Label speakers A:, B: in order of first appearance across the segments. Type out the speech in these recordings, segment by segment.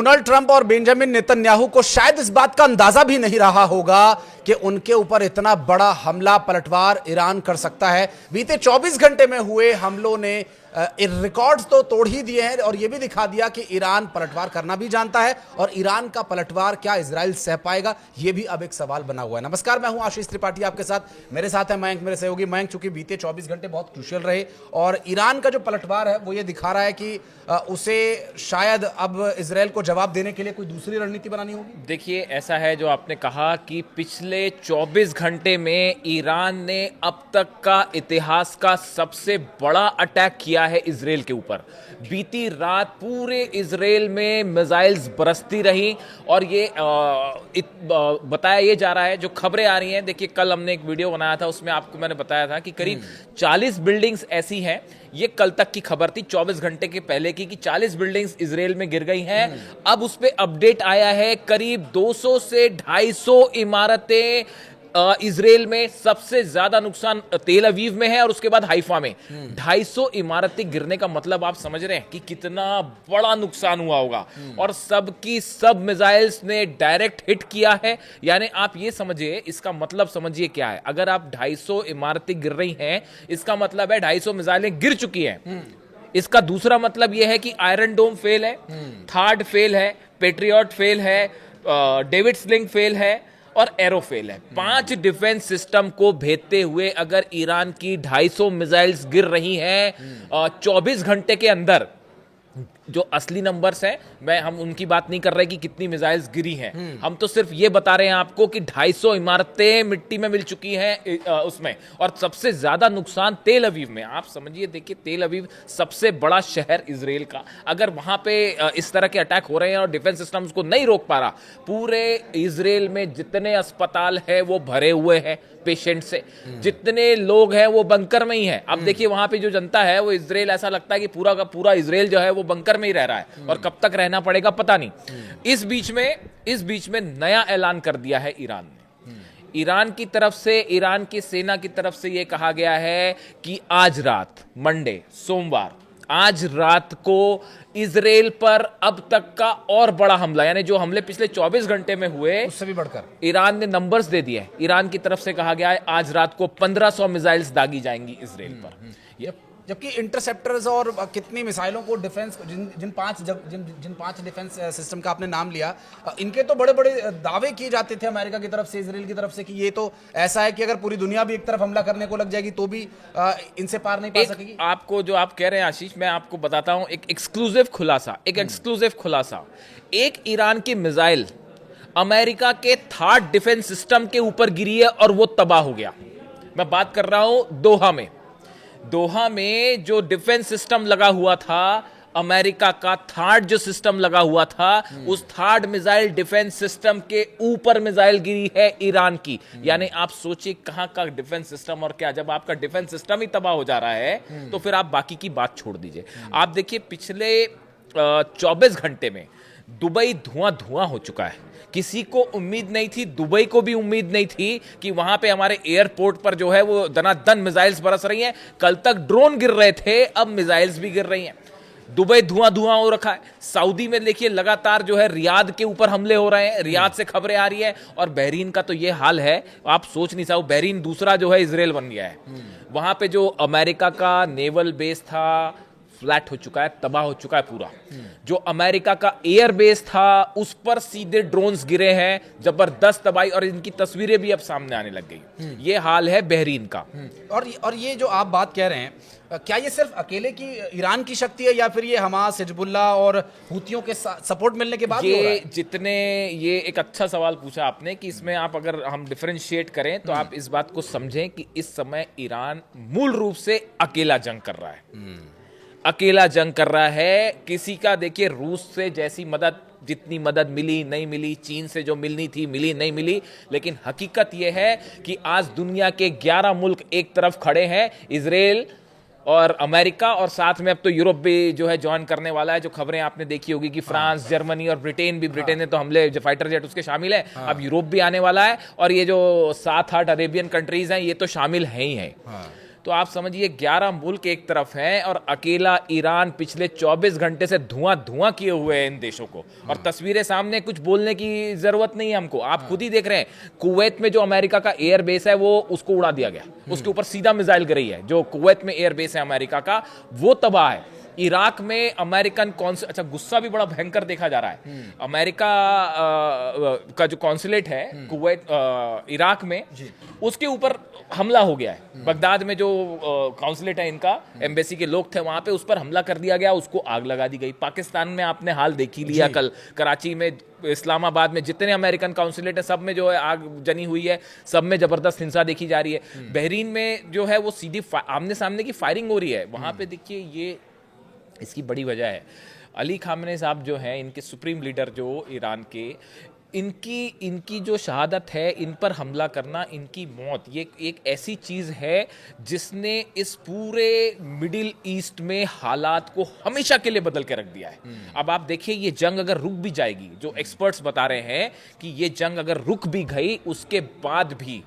A: Donald Trump और Benjamin Netanyahu को शायद इस बात का अंदाजा भी नहीं रहा होगा कि उनके ऊपर इतना बड़ा हमला पलटवार ईरान कर सकता है। बीते 24 घंटे में हुए हमलों ने रिकॉर्ड्स तो तोड़ ही दिए हैं और यह भी दिखा दिया कि ईरान पलटवार करना भी जानता है और ईरान का पलटवार क्या इजराइल सह पाएगा, यह भी अब एक सवाल बना हुआ है। नमस्कार, मैं हूं आशीष त्रिपाठी आपके साथ। मेरे साथ है मयंक, मेरे सहयोगी मयंक। चूंकि बीते 24 घंटे बहुत क्रूशियल रहे और ईरान का जो पलटवार है वो ये दिखा रहा है कि उसे शायद अब इजराइल को जवाब देने के लिए कोई दूसरी रणनीति बनानी होगी।
B: देखिए, ऐसा है जो आपने कहा कि पिछले 24 घंटे में ईरान ने अब तक का इतिहास का सबसे बड़ा अटैक किया है इजराइल के ऊपर। बीती रात पूरे इजराइल में मिसाइल्स बरसती रही और ये बताया ये जा रहा है, जो खबरें आ रही हैं। देखिए, कल हमने एक वीडियो बनाया था, उसमें आपको मैंने बताया था कि करीब 40 बिल्डिंग्स ऐसी हैं। ये कल तक की खबर थी, 24 घंटे के पहले की, कि 40 बिल्डिंग्स इजराइल में गिर गई हैं। अब उस पे अपडेट आया है, करीब 200 से 250 इमारतें इजराइल में। सबसे ज्यादा नुकसान तेल अवीव में है और उसके बाद हाइफा में। 250 इमारतें गिरने का मतलब आप समझ रहे हैं कि कितना बड़ा नुकसान हुआ होगा। और सबकी सब मिसाइल्स ने डायरेक्ट हिट किया है। यानी आप ये समझिए, इसका मतलब समझिए क्या है। अगर आप 250 इमारतें गिर रही हैं, इसका मतलब है 250 मिसाइलें गिर चुकी हैं। इसका दूसरा मतलब यह है कि आयरन डोम फेल है, थार्ड फेल है, पेट्रियट फेल है, डेविड स्लिंग फेल है और एरो फेल है। 5 डिफेंस सिस्टम को भेदते हुए अगर ईरान की 250 मिसाइल्स गिर रही हैं 24 घंटे के अंदर, जो असली नंबर्स हैं, हम उनकी बात नहीं कर रहे कि कितनी मिसाइल्स गिरी हैं। हम तो सिर्फ ये बता रहे हैं आपको कि 250 इमारतें मिट्टी में मिल चुकी हैं उसमें। और सबसे ज्यादा नुकसान तेल अवीव में। आप समझिए, देखिए, तेल अवीव सबसे बड़ा शहर इजराइल का, अगर वहां पे इस तरह के अटैक हो रहे हैं और डिफेंस सिस्टम उसको नहीं रोक पा रहा, पूरे इजराइल में जितने अस्पताल है वो भरे हुए हैं पेशेंट से, जितने लोग हैं वो बंकर में ही हैं। अब देखिए, वहां पे जो जनता है वो इजराइल, ऐसा लगता है कि पूरा का पूरा इजराइल जो है वो बंकर में ही रह रहा है और कब तक रहना पड़ेगा पता नहीं। इस बीच में नया ऐलान कर दिया है ईरान ने। ईरान की तरफ से, ईरान की सेना की तरफ से यह कहा गया है कि आज रात, मंडे, सोमवार, आज रात को इजराइल पर अब तक का और बड़ा हमला, यानी जो हमले पिछले 24 घंटे में हुए
A: उससे भी बढ़कर
B: ईरान ने नंबर्स दे दिए। ईरान की तरफ से कहा गया है आज रात को 1500 मिसाइल्स दागी जाएंगी इजराइल पर।
A: जबकि इंटरसेप्टर्स और कितनी मिसाइलों को डिफेंस, जिन पांच डिफेंस सिस्टम का आपने नाम लिया, इनके तो बड़े बड़े दावे किए जाते थे अमेरिका की तरफ से, इजराइल की तरफ से, कि ये तो ऐसा है कि अगर पूरी दुनिया भी एक तरफ हमला करने को लग जाएगी तो भी इनसे पार नहीं पा सकेगी। आपको
B: जो आप कह रहे हैं आशीष, मैं आपको बताता हूं एक एक्सक्लूसिव खुलासा। एक ईरान की मिसाइल अमेरिका के 3rd डिफेंस सिस्टम के ऊपर गिरी है और वो तबाह हो गया। मैं बात कर रहा हूं दोहा में जो डिफेंस सिस्टम लगा हुआ था अमेरिका का, 3rd जो सिस्टम लगा हुआ था, उस 3rd मिसाइल डिफेंस सिस्टम के ऊपर मिसाइल गिरी है ईरान की। यानी आप सोचिए कहां का डिफेंस सिस्टम, और क्या, जब आपका डिफेंस सिस्टम ही तबाह हो जा रहा है तो फिर आप बाकी की बात छोड़ दीजिए। आप देखिए, पिछले 24 घंटे में दुबई धुआं हो चुका है। किसी को उम्मीद नहीं थी, दुबई को भी उम्मीद नहीं थी कि वहां पे हमारे एयरपोर्ट पर जो है वो दनादन मिसाइल्स बरस रही हैं। कल तक ड्रोन गिर रहे थे, अब मिसाइल्स भी गिर रही हैं। दुबई धुआं हो रखा है। सऊदी में देखिए, लगातार जो है रियाद के ऊपर हमले हो रहे हैं, रियाद से खबरें आ रही है। और बहरीन का तो ये हाल है, आप सोच नहीं सकते, बहरीन दूसरा जो है इजराइल बन गया है। वहां पे जो अमेरिका का नेवल बेस था, फ्लैट हो चुका है, तबाह हो चुका है पूरा। जो अमेरिका का एयर बेस था उस पर सीधे ड्रोन्स गिरे हैं, जबरदस्त तबाही, और इनकी तस्वीरें भी अब सामने आने लग गई। ये हाल है बहरीन का।
A: और ये जो आप बात कह रहे हैं, क्या ये सिर्फ अकेले की ईरान की शक्ति है या फिर ये हमास, हिजबुल्ला और हूतियों के सपोर्ट मिलने के बाद हो रहा है?
B: ये एक अच्छा सवाल पूछा आपने कि इसमें आप, अगर हम डिफरेंशिएट करें तो आप इस बात को समझें कि इस समय ईरान मूल रूप से अकेला जंग कर रहा है। अकेला जंग कर रहा है। किसी का, देखिए, रूस से जैसी मदद, जितनी मदद मिली नहीं मिली, चीन से जो मिलनी थी मिली नहीं मिली, लेकिन हकीकत यह है कि आज दुनिया के 11 मुल्क एक तरफ खड़े हैं, इजराइल और अमेरिका, और साथ में अब तो यूरोप भी जो है ज्वाइन करने वाला है। जो खबरें आपने देखी होगी कि फ्रांस, जर्मनी और ब्रिटेन भी, ब्रिटेन ने तो हमले, जो फाइटर जेट उसके शामिल है। अब यूरोप भी आने वाला है और ये जो 7-8 अरेबियन कंट्रीज हैं ये तो शामिल हैं ही हैं। तो आप समझिए 11 मुल्क एक तरफ हैं और अकेला ईरान पिछले 24 घंटे से धुआं धुआं किए हुए हैं इन देशों को। और तस्वीरें सामने, कुछ बोलने की जरूरत नहीं है हमको, आप खुद ही देख रहे हैं। कुवैत में जो अमेरिका का एयर बेस है वो उसको उड़ा दिया गया, उसके ऊपर सीधा मिसाइल गिरी है। जो कुवैत में एयर बेस है अमेरिका का वो तबाह है। इराक में अमेरिकन अच्छा, गुस्सा भी बड़ा भयंकर देखा जा रहा है। अमेरिका का जो कॉन्सुलेट है कुवैत इराक में, उसके ऊपर हमला हो गया है। बगदाद में जो कॉन्सुलेट है इनका, एम्बेसी के लोग थे वहां पे, उस पर हमला कर दिया गया, उसको आग लगा दी गई। पाकिस्तान में आपने हाल देख ही लिया, कल कराची में, इस्लामाबाद में जितने अमेरिकन काउंसुलेट है सब में जो है आग जनी हुई है, सब में जबरदस्त हिंसा देखी जा रही है। बहरीन में जो है वो सीधी आमने सामने की फायरिंग हो रही है। वहां पे देखिए, ये इसकी बड़ी वजह है अली खामने साहब जो हैं, इनके सुप्रीम लीडर जो ईरान के, इनकी जो शहादत है, इन पर हमला करना, इनकी मौत, ये एक ऐसी चीज़ है जिसने इस पूरे मिडिल ईस्ट में हालात को हमेशा के लिए बदल के रख दिया है। अब आप देखिए, ये जंग अगर रुक भी जाएगी, जो एक्सपर्ट्स बता रहे हैं कि ये जंग अगर रुक भी गई, उसके बाद भी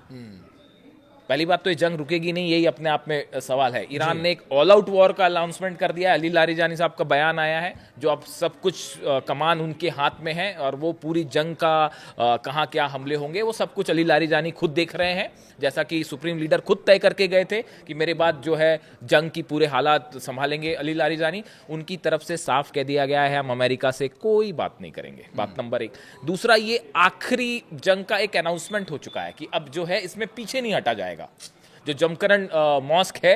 B: पहली बात तो ये जंग रुकेगी नहीं, यही अपने आप में सवाल है। ईरान ने एक ऑल आउट वॉर का अनाउंसमेंट कर दिया है। अली लारीजानी साहब का बयान आया है, जो अब सब कुछ कमान उनके हाथ में है और वो पूरी जंग का कहाँ क्या हमले होंगे वो सब कुछ अली लारीजानी खुद देख रहे हैं। जैसा कि सुप्रीम लीडर खुद तय करके गए थे कि मेरे बाद जो है जंग की पूरे हालात संभालेंगे अली लारीजानी, उनकी तरफ से साफ कह दिया गया है हम अमेरिका से कोई बात नहीं करेंगे। बात नंबर 1। दूसरा, ये आखिरी जंग का एक अनाउंसमेंट हो चुका है कि अब जो है इसमें पीछे नहीं हटा जाएगा। जो जमकरण मॉस्क है,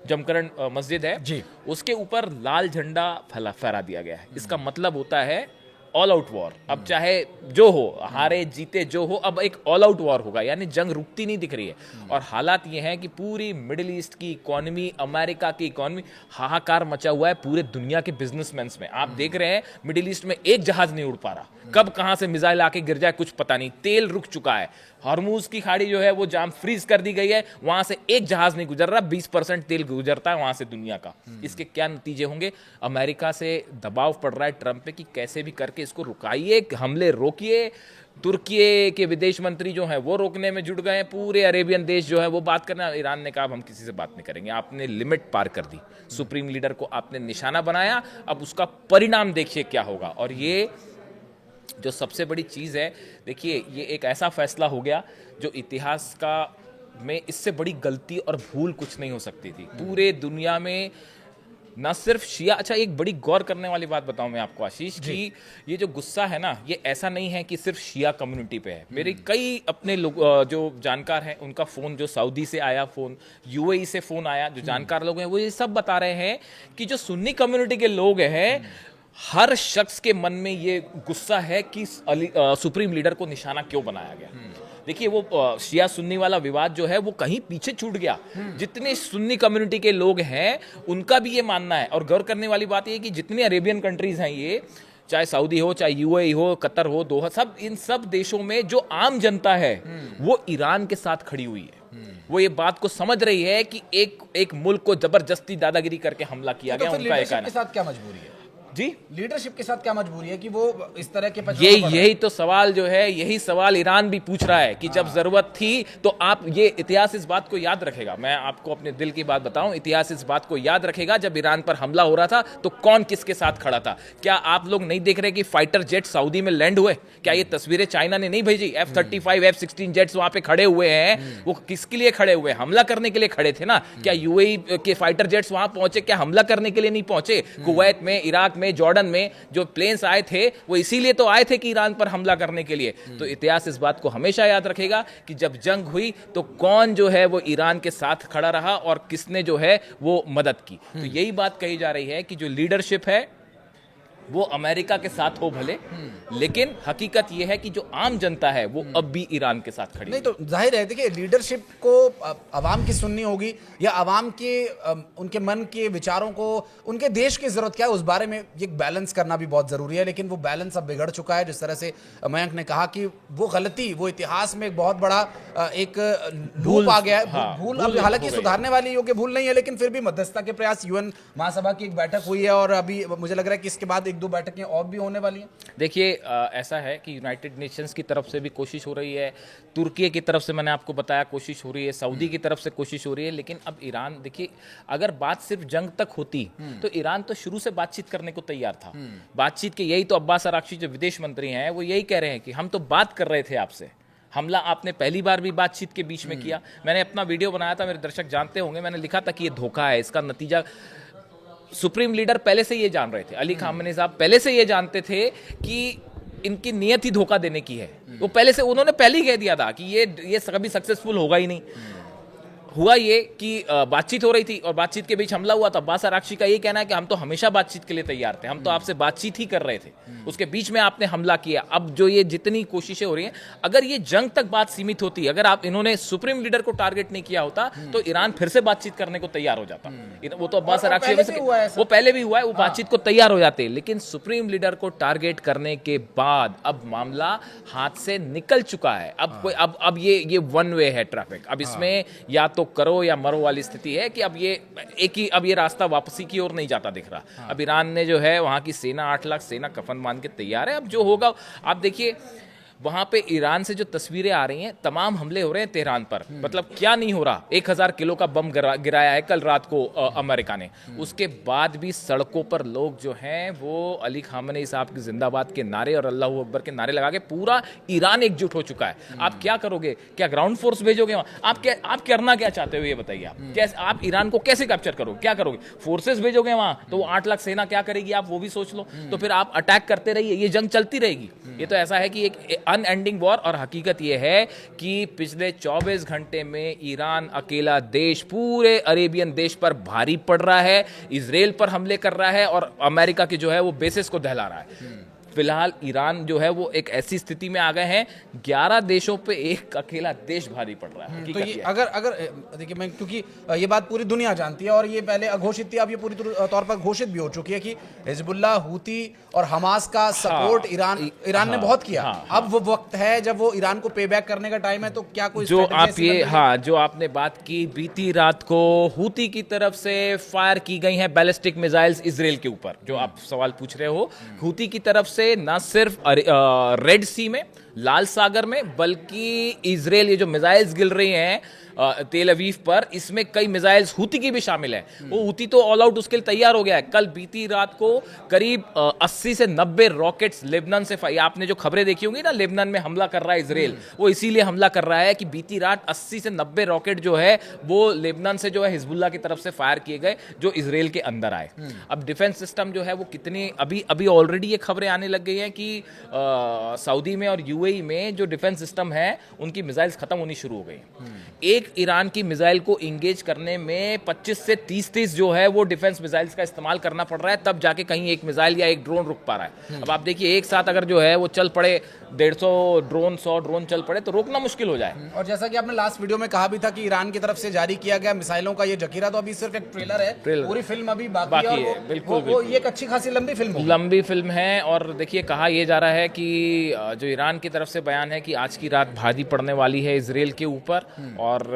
B: जमकरण मस्जिद है जी, उसके ऊपर लाल झंडा फहरा दिया गया है। इसका मतलब होता है ऑल आउट वॉर। अब चाहे जो हो, हारे जीते जो हो, अब एक ऑल आउट वॉर होगा, यानी जंग रुकती नहीं दिख रही है। और हालात ये हैं कि पूरी मिडिल ईस्ट की इकोनॉमी, अमेरिका की इकोनॉमी, हाहाकार मचा हुआ है पूरे दुनिया के बिजनेसमैन में। आप देख रहे हैं मिडिल ईस्ट में एक जहाज नहीं उड़ पा रहा, कब कहां से मिसाइल आके गिर जाए कुछ पता नहीं। तेल रुक चुका है, हॉर्मूज की खाड़ी जो है वो जाम फ्रीज कर दी गई है, वहां से एक जहाज नहीं गुजर रहा। 20% तेल गुजरता है वहां से दुनिया का। इसके क्या नतीजे होंगे? अमेरिका से दबाव पड़ रहा है ट्रंप पे कि कैसे भी करके इसको रुकाइए, हमले रोकिए। तुर्की के विदेश मंत्री जो हैं वो रोकने में जुट गए हैं, पूरे अरेबियन देश जो है वो बात करना। ईरान ने कहा हम किसी से बात नहीं करेंगे, आपने लिमिट पार कर दी, सुप्रीम लीडर को आपने निशाना बनाया, अब उसका परिणाम देखिए क्या होगा। और ये जो सबसे बड़ी चीज़ है, देखिए ये एक ऐसा फैसला हो गया जो इतिहास का में इससे बड़ी गलती और भूल कुछ नहीं हो सकती थी। पूरे दुनिया में ना सिर्फ शिया, अच्छा एक बड़ी गौर करने वाली बात बताऊं मैं आपको आशीष, कि ये जो गुस्सा है ना, ये ऐसा नहीं है कि सिर्फ शिया कम्युनिटी पे है। मेरे कई अपने लोग जो जानकार हैं, उनका फ़ोन जो सऊदी से आया, फ़ोन यूएई से फ़ोन आया, जो जानकार लोग हैं वो ये सब बता रहे हैं कि जो सुन्नी कम्युनिटी के लोग हैं, हर शख्स के मन में ये गुस्सा है कि सुप्रीम लीडर को निशाना क्यों बनाया गया। देखिए वो शिया सुन्नी वाला विवाद जो है वो कहीं पीछे छूट गया। जितने सुन्नी कम्युनिटी के लोग हैं उनका भी ये मानना है। और गौर करने वाली बात ये कि जितने अरेबियन कंट्रीज हैं, ये चाहे सऊदी हो, चाहे यूएई हो, कतर हो, दोहा, सब इन सब देशों में जो आम जनता है वो ईरान के साथ खड़ी हुई है। वो ये बात को समझ रही है कि एक मुल्क को जबरदस्ती दादागिरी करके हमला किया गया। उनका एक
A: के साथ क्या मजबूरी है
B: जी,
A: लीडरशिप के साथ क्या मजबूरी है कि वो इस तरह के
B: यही तो सवाल जो है, यही सवाल ईरान भी पूछ रहा है कि जब जरूरत थी तो आप, ये इतिहास इस बात को याद रखेगा। मैं आपको अपने दिल की बात बताऊं, इतिहास इस बात को याद रखेगा, जब ईरान पर हमला हो रहा था तो कौन किसके साथ खड़ा था। क्या आप लोग नहीं देख रहे कि फाइटर जेट सऊदी में लैंड हुए? क्या ये तस्वीरें चाइना ने नहीं भेजी? F-35 F-16 जेट्स वहां पे खड़े हुए हैं, वो किसके लिए खड़े हुए? हमला करने के लिए खड़े थे ना। क्या यूएई के फाइटर जेट्स वहां पहुंचे? क्या हमला करने के लिए नहीं पहुंचे? कुवैत में, इराक में, जॉर्डन में जो प्लेन्स आए थे वो इसीलिए तो आए थे कि ईरान पर हमला करने के लिए। तो इतिहास इस बात को हमेशा याद रखेगा कि जब जंग हुई तो कौन जो है वो ईरान के साथ खड़ा रहा और किसने जो है वो मदद की। तो यही बात कही जा रही है कि जो लीडरशिप है वो अमेरिका के साथ हो भले, लेकिन हकीकत यह है कि जो आम जनता है वो अब भी ईरान के साथ खड़ी
A: नहीं। तो जाहिर है, देखिए लीडरशिप को अवाम की सुननी होगी या अवाम के उनके मन के विचारों को, उनके देश की जरूरत क्या है उस बारे में एक बैलेंस करना भी बहुत जरूरी है। लेकिन वो बैलेंस अब बिगड़ चुका है। जिस तरह से मयंक ने कहा कि वो गलती, वो इतिहास में एक बहुत बड़ा एक लूप आ गया है। भूल अब हालांकि सुधारने वाली योग्य भूल नहीं है, लेकिन फिर भी मध्यस्थता के प्रयास, यूएन महासभा की एक बैठक हुई है और अभी मुझे लग रहा है कि इसके बाद एक दो बैठकें और भी होने वाली हैं?
B: देखिए ऐसा है कि यूनाइटेड नेशंस की तरफ से भी कोशिश हो रही है, तुर्की की तरफ से मैंने आपको बताया कोशिश हो रही है, सऊदी की तरफ से कोशिश हो रही है, लेकिन अब ईरान, देखिए अगर बात सिर्फ जंग तक होती तो ईरान तो शुरू से बातचीत करने को तैयार था। बातचीत के यही तो अब्बास अराक्ची जो विदेश मंत्री हैं वो यही कह रहे हैं कि हम तो बात कर रहे थे आपसे, हमला आपने पहली बार भी बातचीत के बीच में किया। मैंने अपना वीडियो बनाया था, मेरे दर्शक जानते होंगे, मैंने लिखा था कि ये धोखा है, इसका नतीजा सुप्रीम लीडर पहले से ये जान रहे थे, अली खामेनी साहब पहले से ये जानते थे कि इनकी नियत ही धोखा देने की है। वो पहले से, उन्होंने पहले ही कह दिया था कि ये कभी सक्सेसफुल होगा ही नहीं। हुआ ये कि बातचीत हो रही थी और बातचीत के बीच हमला हुआ था। अब्बास अराक्ची का ये कहना है कि हम तो हमेशा बातचीत के लिए तैयार थे, हम तो आपसे बातचीत ही कर रहे थे, उसके बीच में आपने हमला किया। अब जो ये जितनी कोशिशें हो रही हैं, अगर ये जंग तक बात सीमित होती, अगर आप इन्होंने सुप्रीम लीडर को टारगेट नहीं किया होता तो ईरान फिर से बातचीत करने को तैयार हो जाता। वो तो अब्बास अराक्ची वो पहले भी हुआ है, वो बातचीत को तैयार हो जाते, लेकिन सुप्रीम लीडर को टारगेट करने के बाद अब मामला हाथ से निकल चुका है। अब ये वन वे है ट्रैफिक। अब इसमें या तो करो या मरो वाली स्थिति है कि अब ये रास्ता वापसी की ओर नहीं जाता दिख रहा। अब ईरान ने जो है वहां की सेना 8 लाख सेना कफन बांध के तैयार है। अब जो होगा आप देखिए, वहां पे ईरान से जो तस्वीरें आ रही हैं, तमाम हमले हो रहे हैं तेहरान पर, मतलब क्या नहीं हो रहा। 1000 किलो का बम गिराया है कल रात को अमेरिका ने। उसके बाद भी सड़कों पर लोग जो हैं वो अली खामेनी साहब के जिंदाबाद के नारे और अल्लाहू अकबर के नारे लगा के पूरा ईरान एकजुट हो चुका है। आप क्या करोगे? क्या ग्राउंड फोर्स भेजोगे वहां? आप करना क्या चाहते हो ये बताइए। आप कैसे, आप ईरान को कैसे कैप्चर करोगे? क्या करोगे? फोर्सेस भेजोगे वहां तो वो 8 लाख सेना क्या करेगी आप वो भी सोच लो। तो फिर आप अटैक करते रहिए, ये जंग चलती रहेगी। ये तो ऐसा है कि एक अनएंडिंग वॉर। और हकीकत यह है कि पिछले 24 घंटे में ईरान अकेला देश पूरे अरेबियन देश पर भारी पड़ रहा है, इजराइल पर हमले कर रहा है और अमेरिका के जो है वो बेसिस को दहला रहा है। फिलहाल ईरान जो है वो एक ऐसी स्थिति में आ गए हैं, 11 देशों पे एक अकेला देश भारी पड़ रहा है।
A: तो ये अगर देखिए, मैं क्योंकि ये बात पूरी दुनिया जानती है और ये पहले अघोषित थी, अब ये पूरी तौर पर घोषित भी हो चुकी है कि हिजबुल्लाह, हूती और हमास का सपोर्ट ईरान ने बहुत किया। अब वो वक्त है जब वो ईरान को पे बैक करने का टाइम है। तो क्या कोई
B: जो आपने बात की, बीती रात को हूती की तरफ से फायर की गई हैं बैलिस्टिक मिसाइल्स इजराइल के ऊपर, जो आप सवाल पूछ रहे हो। हूती की तरफ से ना सिर्फ रेड सी में, लाल सागर में, बल्कि इजराइल ये जो मिसाइल्स गिर रही हैं तेल अवीव पर, इसमें कई मिसाइल्स हूती की भी शामिल है। वो हूती तो ऑल आउट उसके लिए तैयार हो गया है। कल बीती रात को करीब 80 से 90 रॉकेट्स लेबनान से, आपने जो खबरें देखी होंगी ना, लेबनान में हमला कर रहा है इजराइल, वो इसीलिए हमला कर रहा है कि बीती रात 80 से 90 रॉकेट जो है वो लेबनान से जो है हिजबुल्लाह की तरफ से फायर किए गए, जो इजराइल के अंदर आए। अब डिफेंस सिस्टम जो है वो कितने, अभी ऑलरेडी ये खबरें आने लग गई हैं कि सऊदी में और यूएई में जो डिफेंस सिस्टम है उनकी मिसाइल्स खत्म होनी शुरू हो गई। एक ईरान की मिसाइल को इंगेज करने में 25 से 30 जो है वो डिफेंस मिसाइल्स का इस्तेमाल करना पड़ रहा है, तब जाके कहीं एक मिसाइल या एक ड्रोन रुक पा रहा है। अब आप देखिए, एक साथ अगर जो है वो चल पड़े 150 ड्रोन, 100 ड्रोन चल पड़े तो रोकना मुश्किल हो जाए।
A: और जैसा कि आपने लास्ट वीडियो में कहा भी था कि ईरान की तरफ से जारी किया गया मिसाइलों का ये जखीरा तो अभी सिर्फ एक ट्रेलर है, पूरी फिल्म अभी बाकी है। बिल्कुल, ये एक अच्छी खासी लंबी फिल्म है। और देखिए, कहा यह जा रहा है कि जो ईरान की तरफ से बयान है कि आज की रात भारी पड़ने वाली है इजराइल के ऊपर, और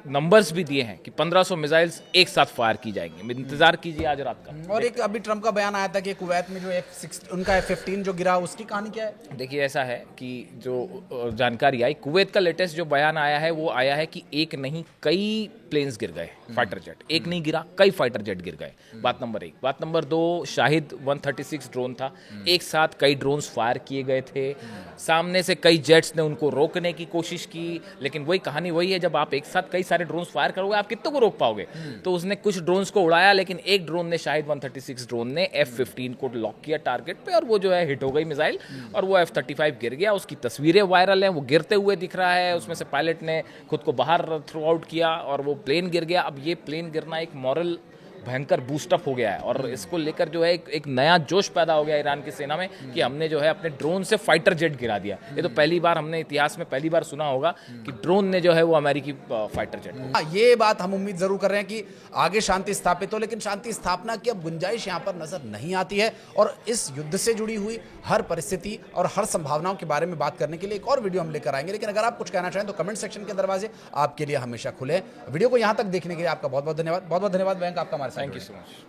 A: नंबर्स भी दिए हैं कि 1500 मिसाइल्स एक साथ फायर की जाएंगी। इंतजार कीजिए आज रात का। और एक अभी ट्रम्प का बयान आया था कि कुवैत में जो उनका F-15 जो गिरा, उसकी कहानी क्या है?
B: देखिए, ऐसा है कि जो जानकारी आई, कुवैत का लेटेस्ट जो बयान आया है वो आया है कि एक नहीं कई प्लेन्स गिर गए, फाइटर जेट। एक नहीं गिरा, कई फाइटर जेट गिर गए। बात नंबर 1। बात नंबर 2, शाहिद 136 ड्रोन था, एक साथ कई ड्रोन्स फायर किए गए थे। सामने से कई जेट्स ने उनको रोकने की कोशिश की, लेकिन वही कहानी वही है, जब आप एक साथ कई सारे ड्रोन्स फायर करोगे आप कितनों को रोक पाओगे? तो उसने कुछ ड्रोन्स को उड़ाया, लेकिन एक ड्रोन ने, शाहिद 136 ड्रोन ने F-15 को लॉक किया टारगेट पे, और वो जो है हिट हो गई मिसाइल, और वो F-35 गिर गया। उसकी तस्वीरें वायरल हैं, वो गिरते हुए दिख रहा है, उसमें से पायलट ने खुद को बाहर थ्रो आउट किया और वो प्लेन गिर गया। अब ये प्लेन गिरना एक मॉरल भयंकर बूस्टअप हो गया है, और इसको लेकर जो है एक नया जोश पैदा हो गया ईरान की सेना में कि हमने जो है अपने ड्रोन से फाइटर जेट गिरा दिया। ये तो पहली बार, हमने इतिहास में पहली बार सुना होगा कि ड्रोन ने जो है वो अमेरिकी फाइटर जेट।
A: ये बात हम उम्मीद जरूर कर रहे हैं कि आगे शांति स्थापित हो, लेकिन शांति स्थापना की अब गुंजाइश यहाँ पर नजर नहीं आती है। और इस युद्ध से जुड़ी हुई हर परिस्थिति और हर संभावनाओं के बारे में बात करने के लिए एक और वीडियो हम लेकर आएंगे। लेकिन अगर आप कुछ कहना चाहें तो कमेंट सेक्शन के दरवाजे आपके लिए हमेशा खुले हैं। वीडियो को यहाँ तक देखने के लिए आपका बहुत बहुत धन्यवाद। बहुत बहुत धन्यवाद बैंक, आपका हमारे साथ।
B: Thank you so much.